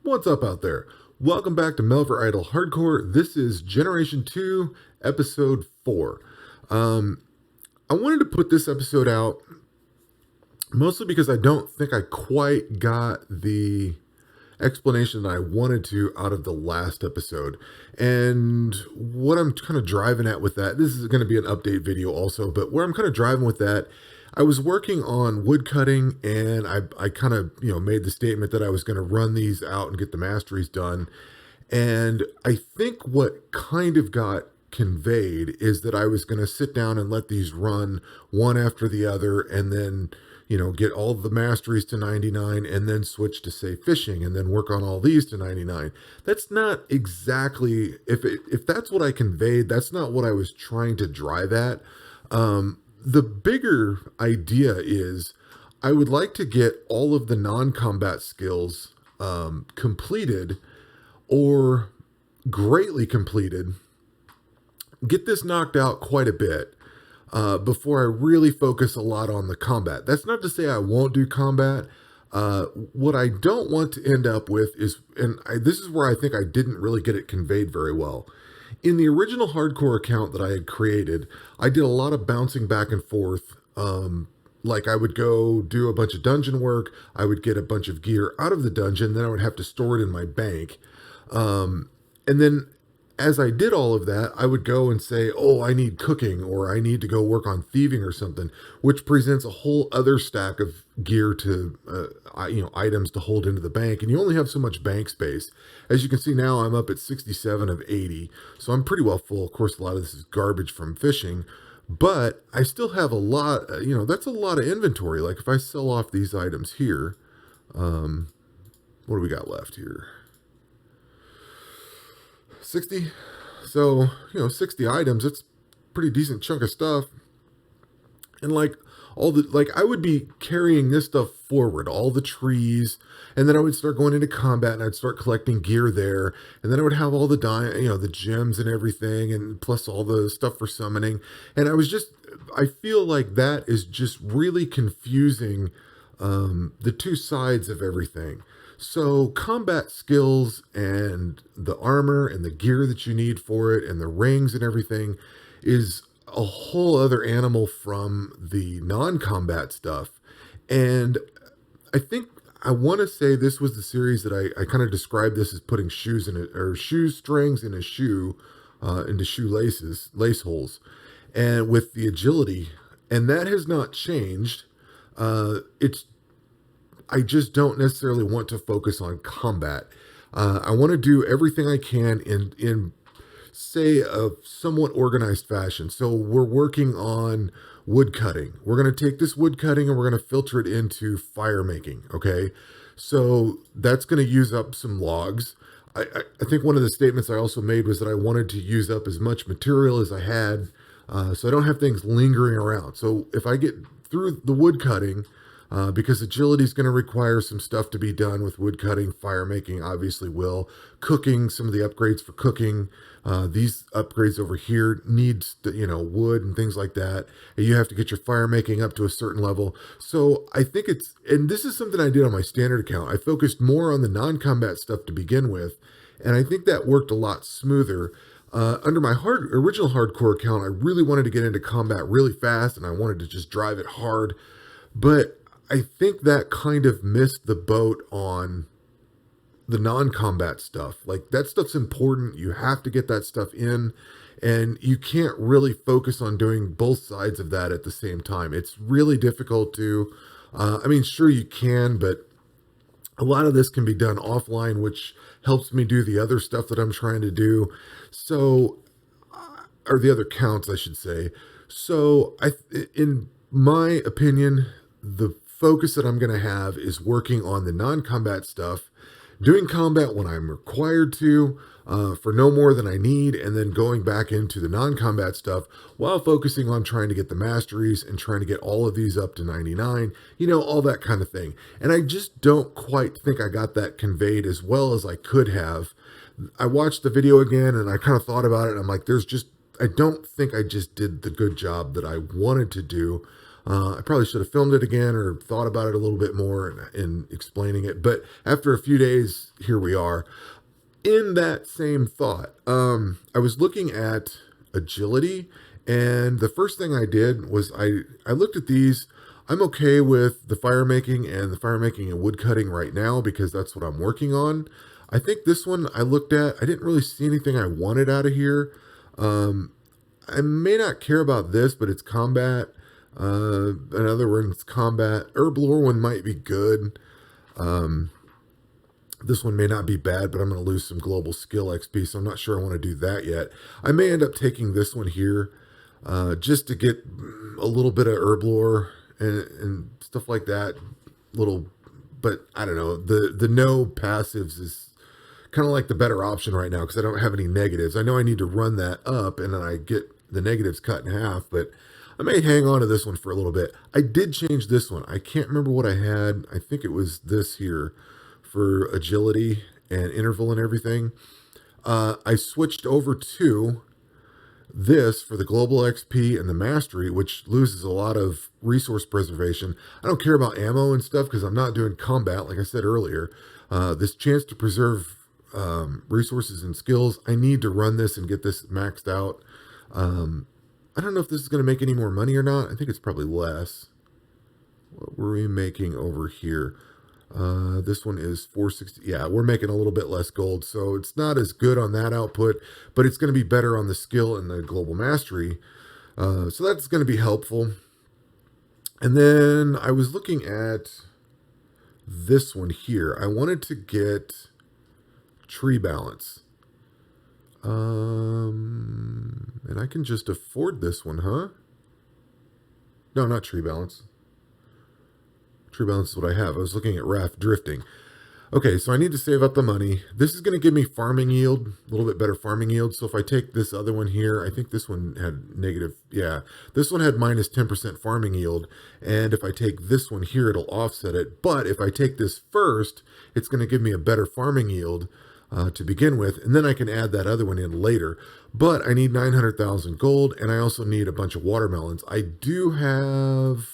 What's up out there? Welcome back to Melvor Idle Hardcore. This is Generation 2, Episode 4. I wanted to put this episode out mostly because I don't think I quite got the explanation that I wanted to out of the last episode. And what I'm kind of driving at with that, this is going to be an update video also, but where I'm kind of driving with that, I was working on wood cutting and I kind of, made the statement that I was going to run these out and get the masteries done. And I think what kind of got conveyed is that I was going to sit down and let these run one after the other and then get all the masteries to 99 and then switch to say fishing and then work on all these to 99. That's not exactly, if that's what I conveyed, that's not what I was trying to drive at. The bigger idea is I would like to get all of the non-combat skills completed or greatly completed, get this knocked out quite a bit before I really focus a lot on the combat. That's not to say I won't do combat. What I don't want to end up with is, this is where I think I didn't really get it conveyed very well. In the original hardcore account that I had created, I did a lot of bouncing back and forth. Like I would go do a bunch of dungeon work, I would get a bunch of gear out of the dungeon, then I would have to store it in my bank. And then as I did all of that, I would go and say, oh, I need cooking or I need to go work on thieving or something, which presents a whole other stack of gear to, items to hold into the bank. And you only have so much bank space. As you can see now, I'm up at 67 of 80. So I'm pretty well full. Of course, a lot of this is garbage from fishing, but I still have a lot, that's a lot of inventory. Like if I sell off these items here, what do we got left here? 60. So, 60 items, it's a pretty decent chunk of stuff. And I would be carrying this stuff forward, all the trees, and then I would start going into combat and I'd start collecting gear there. And then I would have all the the gems and everything, and plus all the stuff for summoning. And I feel like that is just really confusing the two sides of everything. So combat skills and the armor and the gear that you need for it and the rings and everything is a whole other animal from the non-combat stuff. And I think I want to say this was the series that I kind of described this as putting shoes in it, or shoe strings in a shoe, into shoelaces, lace holes, and with the agility. And that has not changed. I just don't necessarily want to focus on combat. I want to do everything I can in say a somewhat organized fashion. So we're working on wood cutting. We're going to take this wood cutting and we're going to filter it into fire making. Okay. So that's going to use up some logs. I think one of the statements I also made was that I wanted to use up as much material as I had, so I don't have things lingering around. So if I get through the wood cutting, because agility is going to require some stuff to be done with wood cutting, fire making obviously will, cooking, some of the upgrades for cooking, these upgrades over here needs wood and things like that. And you have to get your fire making up to a certain level. So I think and this is something I did on my standard account. I focused more on the non-combat stuff to begin with, and I think that worked a lot smoother. Under my original hardcore account, I really wanted to get into combat really fast and I wanted to just drive it hard. But I think that kind of missed the boat on the non-combat stuff. Like that stuff's important. You have to get that stuff in, and you can't really focus on doing both sides of that at the same time. It's really difficult to, sure you can, but a lot of this can be done offline, which helps me do the other stuff that I'm trying to do. So, or the other counts, I should say. So in my opinion, the focus that I'm going to have is working on the non-combat stuff, doing combat when I'm required to, for no more than I need, and then going back into the non-combat stuff while focusing on trying to get the masteries and trying to get all of these up to 99, all that kind of thing. And I just don't quite think I got that conveyed as well as I could have. I watched the video again and I kind of thought about it, and I'm like, I don't think I just did the good job that I wanted to do. I probably should have filmed it again or thought about it a little bit more in explaining it. But after a few days, here we are. In that same thought, I was looking at agility, and the first thing I did was I looked at these. I'm okay with the fire making and the fire making and wood cutting right now because that's what I'm working on. I think this one I looked at, I didn't really see anything I wanted out of here. I may not care about this, but it's combat. Another one, it's combat. Herblore one might be good. This one may not be bad, but I'm going to lose some global skill XP, so I'm not sure I want to do that yet. I may end up taking this one here just to get a little bit of Herblore and stuff like that. But I don't know. The no passives is kind of like the better option right now because I don't have any negatives. I know I need to run that up, and then I get the negatives cut in half, but I may hang on to this one for a little bit. I did change this one. I can't remember what I had. I think it was this here for agility and interval and everything. I switched over to this for the global XP and the mastery, which loses a lot of resource preservation. I don't care about ammo and stuff because I'm not doing combat, like I said earlier. This chance to preserve resources and skills, I need to run this and get this maxed out. I don't know if this is going to make any more money or not. I think it's probably less. What were we making over here? This one is 460. Yeah, we're making a little bit less gold, so it's not as good on that output, but it's going to be better on the skill and the global mastery. So that's going to be helpful. And then I was looking at this one here. I wanted to get tree balance. And I can just afford this one, huh? No, not tree balance. Tree balance is what I have. I was looking at raft drifting. Okay, so I need to save up the money. This is going to give me farming yield, a little bit better farming yield. So if I take this other one here, I think this one had negative. Yeah, this one had minus 10% farming yield. And if I take this one here, it'll offset it. But if I take this first, it's going to give me a better farming yield to begin with, and then I can add that other one in later. But I need 900,000 gold, and I also need a bunch of watermelons. I do have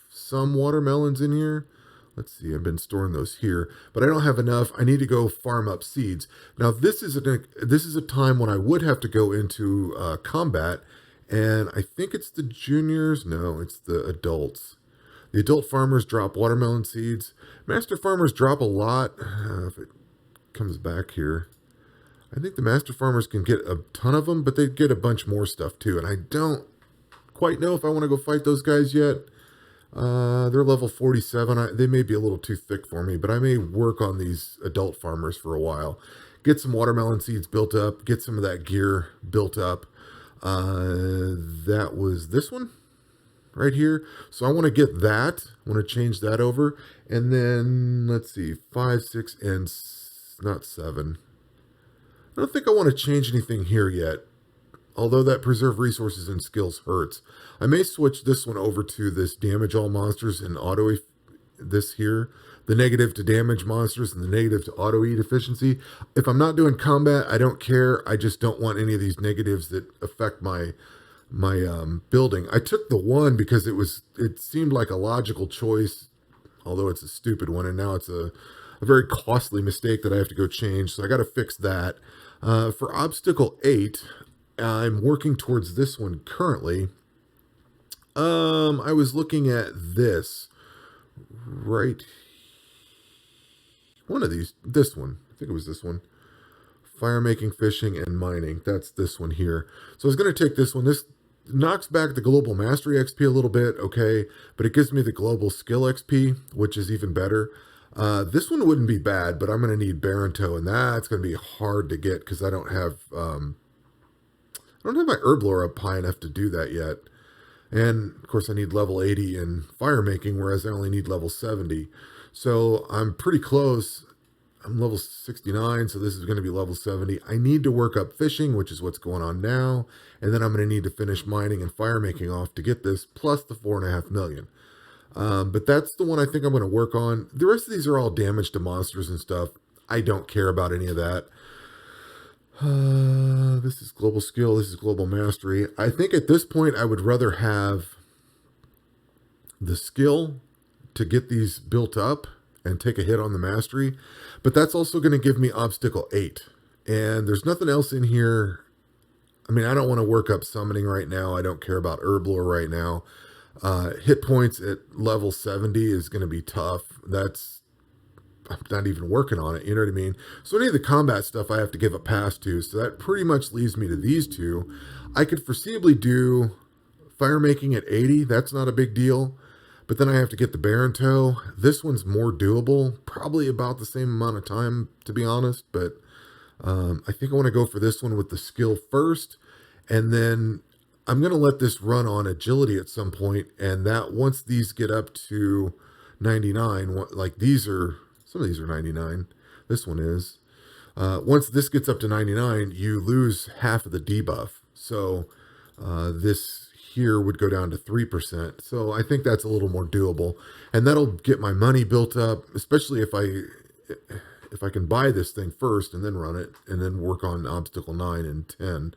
some watermelons in here. Let's see, I've been storing those here, but I don't have enough. I need to go farm up seeds. Now, this is a time when I would have to go into combat, and I think it's the juniors. No, it's the adults. The adult farmers drop watermelon seeds. Master farmers drop a lot. If it comes back here, I think the master farmers can get a ton of them, but they get a bunch more stuff too, and I don't quite know if I want to go fight those guys yet. They're level 47. They may be a little too thick for me, but I may work on these adult farmers for a while, get some watermelon seeds built up, get some of that gear built up. That was this one right here. So I want to get that. I want to change that over, and then let's see, 5, 6, and not 7. I don't think I want to change anything here yet, although that preserve resources and skills hurts. I may switch this one over to this damage all monsters and auto this here, the negative to damage monsters and the negative to auto eat efficiency. If I'm not doing combat, I don't care. I just don't want any of these negatives that affect my building. I took the one because it seemed like a logical choice, although it's a stupid one, and now it's a very costly mistake that I have to go change, so I got to fix that. For obstacle 8, I'm working towards this one currently. I was looking at this right, one of these, this one, I think it was this one, fire making, fishing, and mining. That's this one here. So I was going to take this one. This knocks back the global mastery XP a little bit, okay, but it gives me the global skill XP, which is even better. This one wouldn't be bad, but I'm going to need Baronto, and that's going to be hard to get because I don't have my Herblore up high enough to do that yet. And of course I need level 80 in fire making, whereas I only need level 70. So I'm pretty close. I'm level 69, so this is going to be level 70. I need to work up fishing, which is what's going on now. And then I'm going to need to finish mining and fire making off to get this, plus the 4.5 million. But that's the one I think I'm going to work on. The rest of these are all damage to monsters and stuff. I don't care about any of that. This is global skill. This is global mastery. I think at this point I would rather have the skill to get these built up and take a hit on the mastery, but that's also going to give me obstacle 8. And there's nothing else in here. I mean, I don't want to work up summoning right now. I don't care about herb lore right now. Hit points at level 70 is going to be tough. I'm not even working on it, you know what I mean? So any of the combat stuff I have to give a pass to, so that pretty much leaves me to these two. I could foreseeably do fire making at 80, that's not a big deal. But then I have to get the Baron Toe. This one's more doable, probably about the same amount of time, to be honest. But I think I want to go for this one with the skill first. And then I'm going to let this run on agility at some point. And that once these get up to 99, like some of these are 99. This one is. Once this gets up to 99, you lose half of the debuff. So this here would go down to 3%. So I think that's a little more doable. And that'll get my money built up, especially if I can buy this thing first and then run it and then work on obstacle 9 and 10.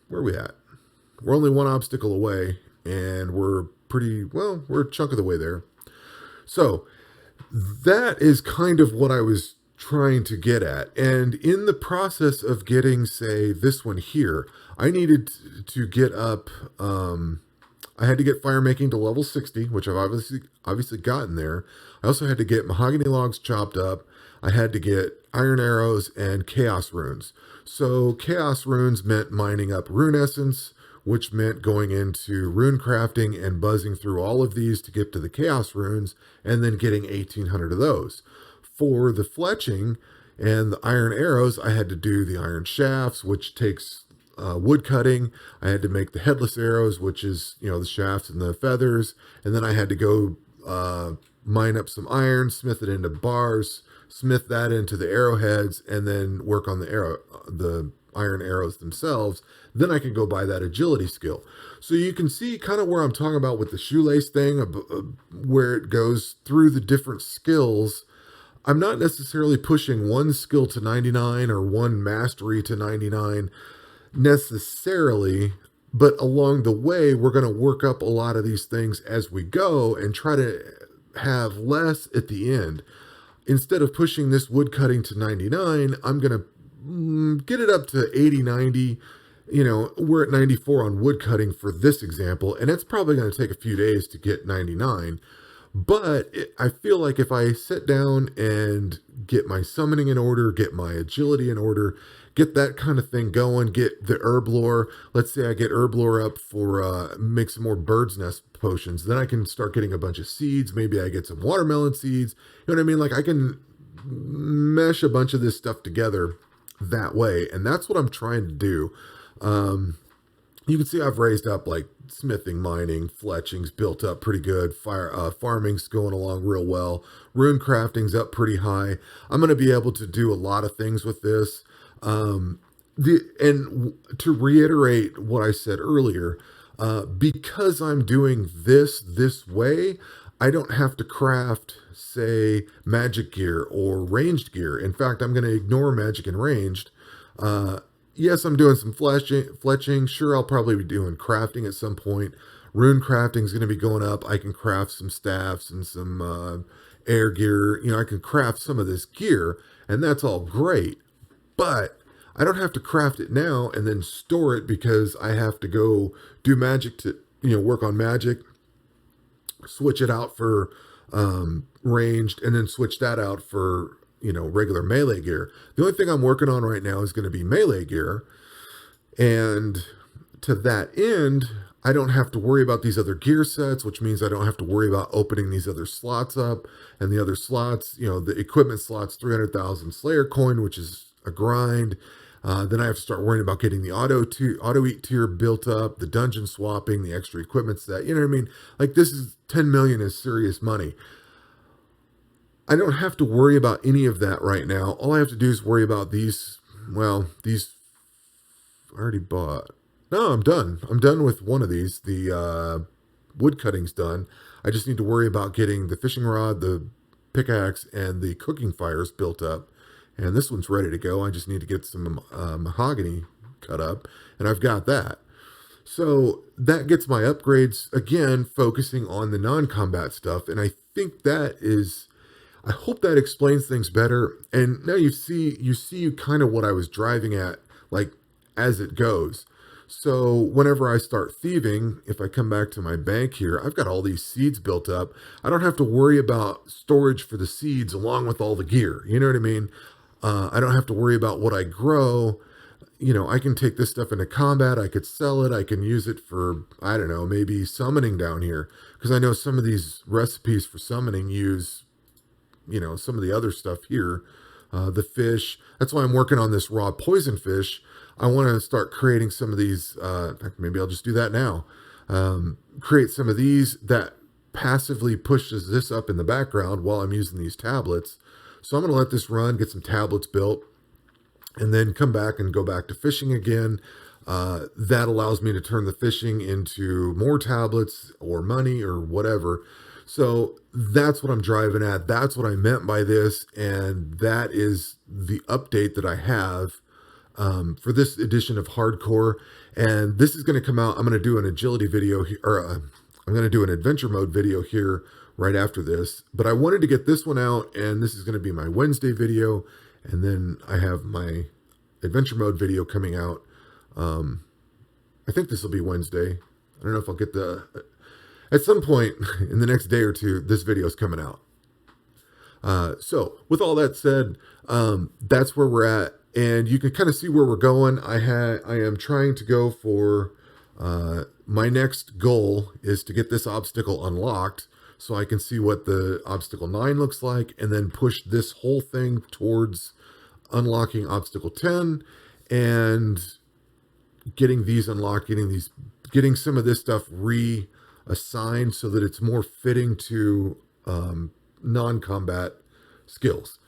Where are we at? We're only one obstacle away, and we're a chunk of the way there. So that is kind of what I was trying to get at. And in the process of getting, say, this one here, I needed to get up, I had to get fire making to level 60, which I've obviously gotten there. I also had to get mahogany logs chopped up. I had to get iron arrows and chaos runes. So chaos runes meant mining up rune essence, which meant going into rune crafting and buzzing through all of these to get to the chaos runes and then getting 1,800 of those. For the fletching and the iron arrows, I had to do the iron shafts, which takes wood cutting. I had to make the headless arrows, which is, the shafts and the feathers. And then I had to go mine up some iron, smith it into bars, smith that into the arrowheads, and then work on the iron arrows themselves. Then I can go buy that agility skill. So you can see kind of where I'm talking about with the shoelace thing, where it goes through the different skills. I'm not necessarily pushing one skill to 99 or one mastery to 99 necessarily, but along the way, we're going to work up a lot of these things as we go and try to have less at the end. Instead of pushing this wood cutting to 99, I'm going to get it up to 80, 90. We're at 94 on wood cutting for this example, and it's probably going to take a few days to get 99. But I feel like if I sit down and get my summoning in order, get my agility in order, get that kind of thing going, get the herb lore. Let's say I get herb lore up for make some more bird's nest potions. Then I can start getting a bunch of seeds. Maybe I get some watermelon seeds. You know what I mean? Like I can mesh a bunch of this stuff together that way. And that's what I'm trying to do. You can see I've raised up like smithing, mining, fletching's built up pretty good. Farming's going along real well. Rune crafting's up pretty high. I'm going to be able to do a lot of things with this. And to reiterate what I said earlier, because I'm doing this way, I don't have to craft, say, magic gear or ranged gear. In fact, I'm going to ignore magic and ranged. Yes, I'm doing some fletching. Sure, I'll probably be doing crafting at some point. Rune crafting is going to be going up. I can craft some staffs and some air gear. I can craft some of this gear, and that's all great. But I don't have to craft it now and then store it because I have to go do magic to, work on magic, switch it out for ranged, and then switch that out for regular melee gear. The only thing I'm working on right now is going to be melee gear. And to that end, I don't have to worry about these other gear sets, which means I don't have to worry about opening these other slots up. And the other slots, the equipment slots, 300,000 Slayer coin, which is a grind. Then I have to start worrying about getting the auto eat tier built up, the dungeon swapping, the extra equipment set. You know what I mean? Like this is 10 million is serious money. I don't have to worry about any of that right now. All I have to do is worry about these. Well, these I already bought. No, I'm done. I'm done with one of these. The wood cutting's done. I just need to worry about getting the fishing rod, the pickaxe, and the cooking fires built up. And this one's ready to go. I just need to get some mahogany cut up, and I've got that. So that gets my upgrades again, focusing on the non-combat stuff. And I think that is, I hope that explains things better. And now you see kind of what I was driving at, like as it goes. So whenever I start thieving, if I come back to my bank here, I've got all these seeds built up. I don't have to worry about storage for the seeds along with all the gear. You know what I mean? I don't have to worry about what I grow. I can take this stuff into combat. I could sell it. I can use it for, I don't know, maybe summoning down here. Because I know some of these recipes for summoning use, some of the other stuff here. The fish. That's why I'm working on this raw poison fish. I want to start creating some of these. In fact, maybe I'll just do that now. Create some of these that passively pushes this up in the background while I'm using these tablets. So I'm going to let this run, get some tablets built, and then come back and go back to fishing again. That allows me to turn the fishing into more tablets or money or whatever. So that's what I'm driving at. That's what I meant by this. And that is the update that I have for this edition of Hardcore. And this is going to come out. I'm going to do an agility video here, or I'm going to do an adventure mode video here right after this. But I wanted to get this one out, and this is going to be my Wednesday video. And then I have my adventure mode video coming out. I think this will be Wednesday. I don't know if I'll get at some point in the next day or two, this video is coming out. So with all that said, that's where we're at. And you can kind of see where we're going. I am trying to go for, my next goal is to get this obstacle unlocked so I can see what the obstacle 9 looks like, and then push this whole thing towards unlocking obstacle 10 and getting these unlocked, getting some of this stuff reassigned so that it's more fitting to non-combat skills.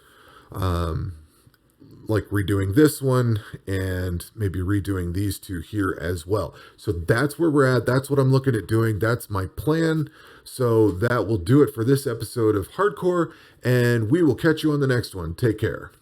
Like redoing this one and maybe redoing these two here as well. So that's where we're at. That's what I'm looking at doing. That's my plan. So that will do it for this episode of Hardcore, and we will catch you on the next one. Take care.